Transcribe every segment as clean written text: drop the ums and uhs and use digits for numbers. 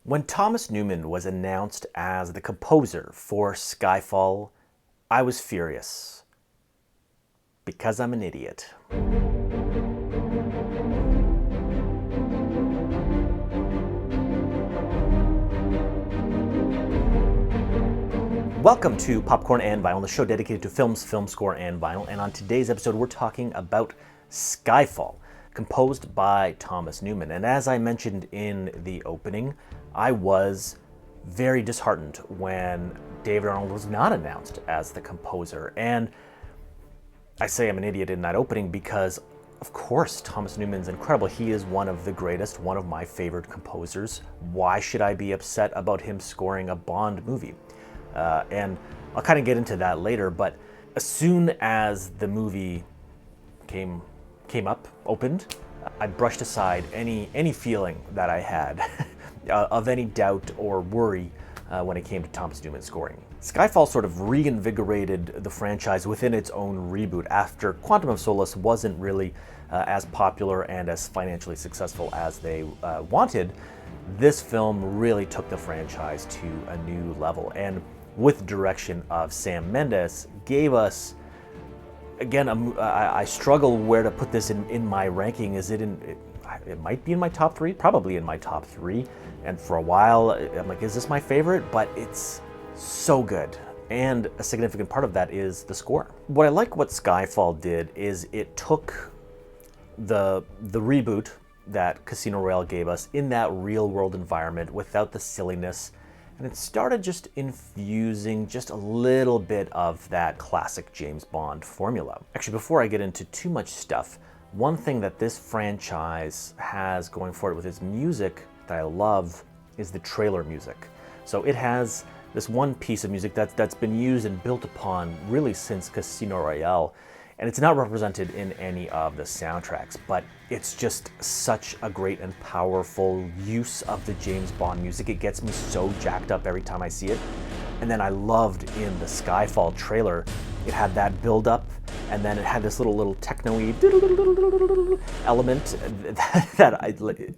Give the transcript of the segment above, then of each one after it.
When Thomas Newman was announced as the composer for Skyfall, I was furious. Because I'm an idiot. Welcome to Popcorn and Vinyl, the show dedicated to films, film score, and vinyl. And on today's episode, we're talking about Skyfall, composed by Thomas Newman. And as I mentioned in the opening, I was very disheartened when David Arnold was not announced as the composer. And I say I'm an idiot in that opening because, of course, Thomas Newman's incredible. He is one of the greatest, one of my favorite composers. Why should I be upset about him scoring a Bond movie? And I'll kind of get into that later, but as soon as the movie opened, I brushed aside any feeling that I had of any doubt or worry when it came to Thomas Newman scoring. Skyfall sort of reinvigorated the franchise within its own reboot after Quantum of Solace wasn't really as popular and as financially successful as they wanted. This film really took the franchise to a new level, and with direction of Sam Mendes, gave us, again, I struggle where to put this in my ranking. It might be in my top three, probably in my top three. And for a while, I'm like, is this my favorite? But it's so good. And a significant part of that is the score. What I like what Skyfall did is it took the reboot that Casino Royale gave us in that real world environment without the silliness, and it started just infusing just a little bit of that classic James Bond formula. Actually, before I get into too much stuff, one thing that this franchise has going for it with its music that I love is the trailer music. So it has this one piece of music that's been used and built upon really since Casino Royale, and it's not represented in any of the soundtracks, but it's just such a great and powerful use of the James Bond music. It gets me so jacked up every time I see it. And then I loved in the Skyfall trailer, it had that build up, and then it had this little techno-y element that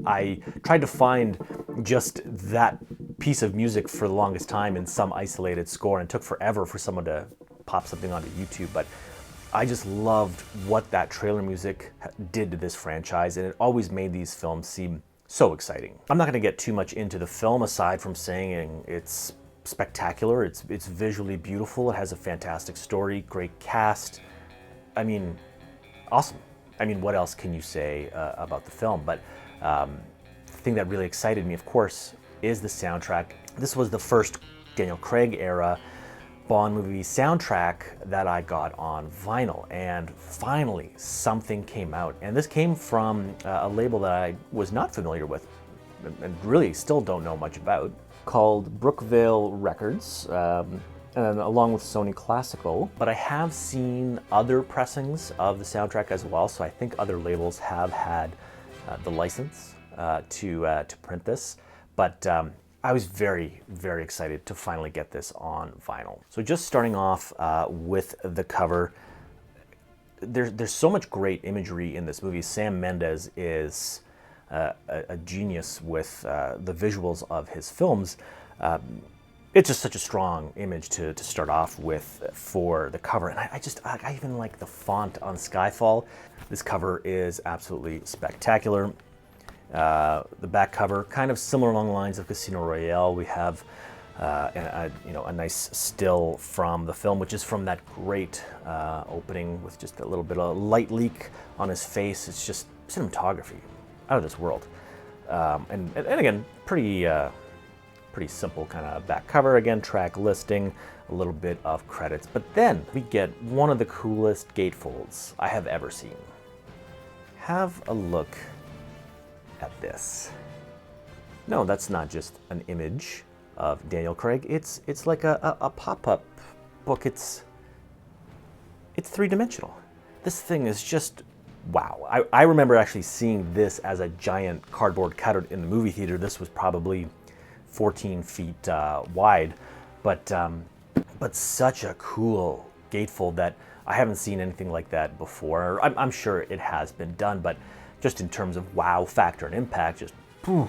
I tried to find just that piece of music for the longest time in some isolated score, and it took forever for someone to pop something onto YouTube, but I just loved what that trailer music did to this franchise, and it always made these films seem so exciting. I'm not going to get too much into the film aside from saying it's spectacular, it's visually beautiful, it has a fantastic story, great cast. I mean, awesome. I mean, what else can you say about the film? But the thing that really excited me, of course, is the soundtrack. This was the first Daniel Craig era Bond movie soundtrack that I got on vinyl, and finally something came out, and this came from a label that I was not familiar with and really still don't know much about, called Brookvale Records, and along with Sony Classical. But I have seen other pressings of the soundtrack as well, so I think other labels have had the license to print this, but I was very, very excited to finally get this on vinyl. So just starting off with the cover, there's so much great imagery in this movie. Sam Mendes is a genius with the visuals of his films. It's just such a strong image to start off with for the cover. And I even like the font on Skyfall. This cover is absolutely spectacular. The back cover, kind of similar along the lines of Casino Royale. We have a nice still from the film, which is from that great opening with just a little bit of light leak on his face. It's just cinematography out of this world. And again, pretty simple kind of back cover. Again, track listing, a little bit of credits. But then we get one of the coolest gatefolds I have ever seen. Have a look at this. No, that's not just an image of Daniel Craig. It's like a pop-up book. It's three-dimensional. This thing is just wow. I remember actually seeing this as a giant cardboard cutout in the movie theater. This was probably 14 feet wide, but such a cool gatefold that I haven't seen anything like that before. I'm sure it has been done, but just in terms of wow factor and impact, just poof,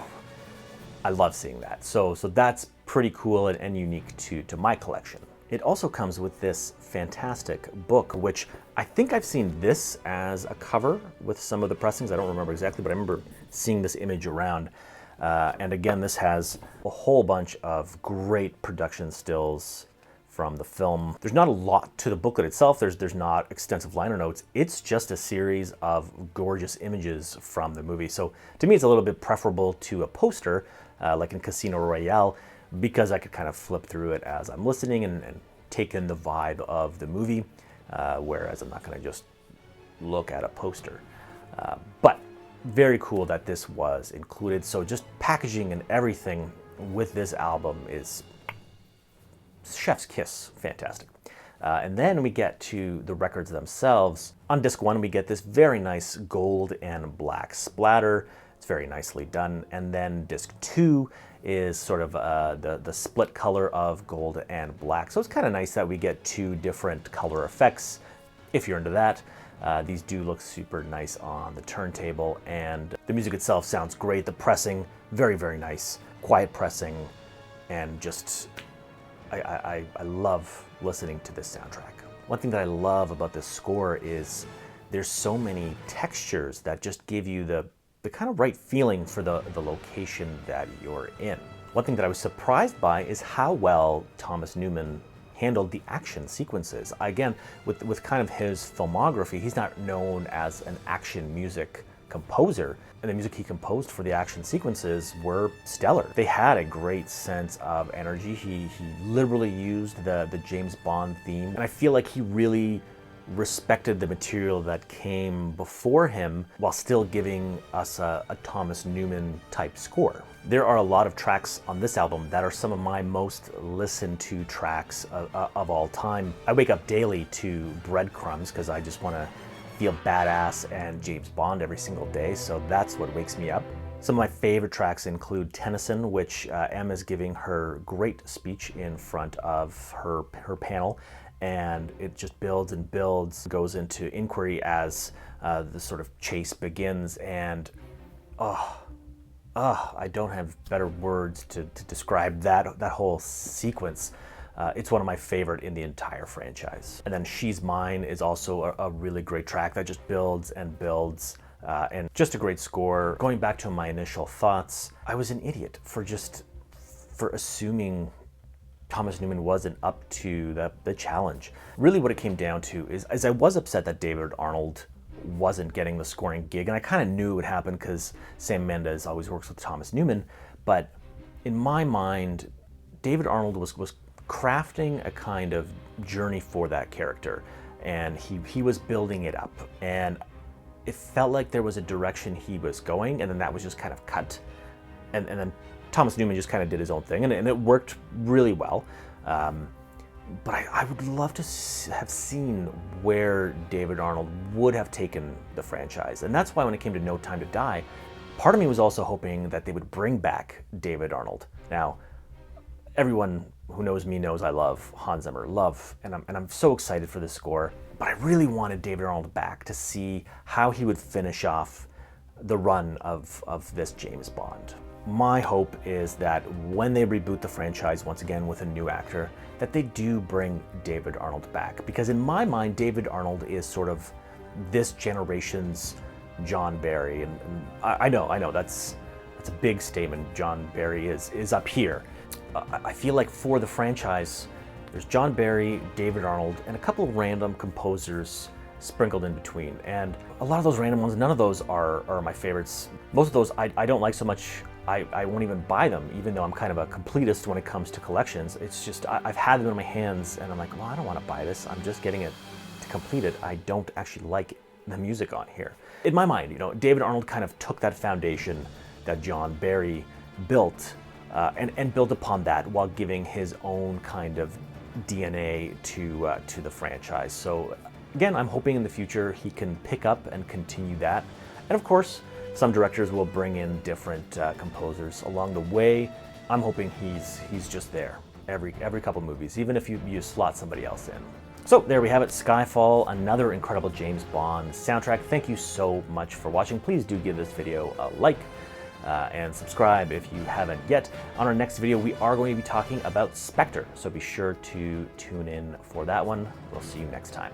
I love seeing that. So that's pretty cool and unique to my collection. It also comes with this fantastic book, which I think I've seen this as a cover with some of the pressings. I don't remember exactly, but I remember seeing this image around. And again, this has a whole bunch of great production stills from the film. There's not a lot to the booklet itself. There's not extensive liner notes. It's just a series of gorgeous images from the movie. So to me, it's a little bit preferable to a poster, like in Casino Royale, because I could kind of flip through it as I'm listening and take in the vibe of the movie, whereas I'm not going to just look at a poster. But very cool that this was included. So just packaging and everything with this album is chef's kiss, fantastic. And then we get to the records themselves. On disc 1, we get this very nice gold and black splatter. It's very nicely done. And then disc 2 is sort of the split color of gold and black. So it's kind of nice that we get two different color effects, if you're into that. These do look super nice on the turntable, and the music itself sounds great. The pressing, very, very nice. Quiet pressing, and just, I love listening to this soundtrack. One thing that I love about this score is there's so many textures that just give you the kind of right feeling for the location that you're in. One thing that I was surprised by is how well Thomas Newman handled the action sequences. Again, with kind of his filmography, he's not known as an action music composer, and the music he composed for the action sequences were stellar. They had a great sense of energy. He literally used the James Bond theme, and I feel like he really respected the material that came before him while still giving us a Thomas Newman type score. There are a lot of tracks on this album that are some of my most listened to tracks of all time. I wake up daily to Breadcrumbs because I just want to feel badass and James Bond every single day, so that's what wakes me up. Some of my favorite tracks include Tennyson, which Em is giving her great speech in front of her panel, and it just builds and builds, goes into inquiry as the sort of chase begins, and I don't have better words to describe that whole sequence. It's one of my favorite in the entire franchise. And then She's Mine is also a really great track that just builds and builds, and just a great score. Going back to my initial thoughts, I was an idiot for assuming Thomas Newman wasn't up to the challenge. Really what it came down to is I was upset that David Arnold wasn't getting the scoring gig, and I kind of knew it would happen because Sam Mendes always works with Thomas Newman, but in my mind, David Arnold was crafting a kind of journey for that character, and he was building it up, and it felt like there was a direction he was going, and then that was just kind of cut, and then Thomas Newman just kind of did his own thing, and it worked really well. But I would love to have seen where David Arnold would have taken the franchise. And that's why when it came to No Time to Die, part of me was also hoping that they would bring back David Arnold. Now, everyone who knows me knows I love Hans Zimmer, and I'm so excited for this score. But I really wanted David Arnold back to see how he would finish off the run of this James Bond. My hope is that when they reboot the franchise once again with a new actor, that they do bring David Arnold back. Because in my mind, David Arnold is sort of this generation's John Barry. And I know that's a big statement. John Barry is up here. I feel like for the franchise, there's John Barry, David Arnold, and a couple of random composers sprinkled in between. And a lot of those random ones, none of those are my favorites. Most of those I don't like so much. I won't even buy them, even though I'm kind of a completist when it comes to collections. It's just, I've had them in my hands and I'm like, well, I don't want to buy this. I'm just getting it to complete it. I don't actually like the music on here. In my mind, David Arnold kind of took that foundation that John Barry built and built upon that while giving his own kind of DNA to the franchise. So again, I'm hoping in the future he can pick up and continue that. And of course, some directors will bring in different composers along the way. I'm hoping he's just there every couple movies, even if you slot somebody else in. So there we have it, Skyfall, another incredible James Bond soundtrack. Thank you so much for watching. Please do give this video a like. and subscribe if you haven't yet. On our next video, we are going to be talking about Spectre, so be sure to tune in for that one. We'll see you next time.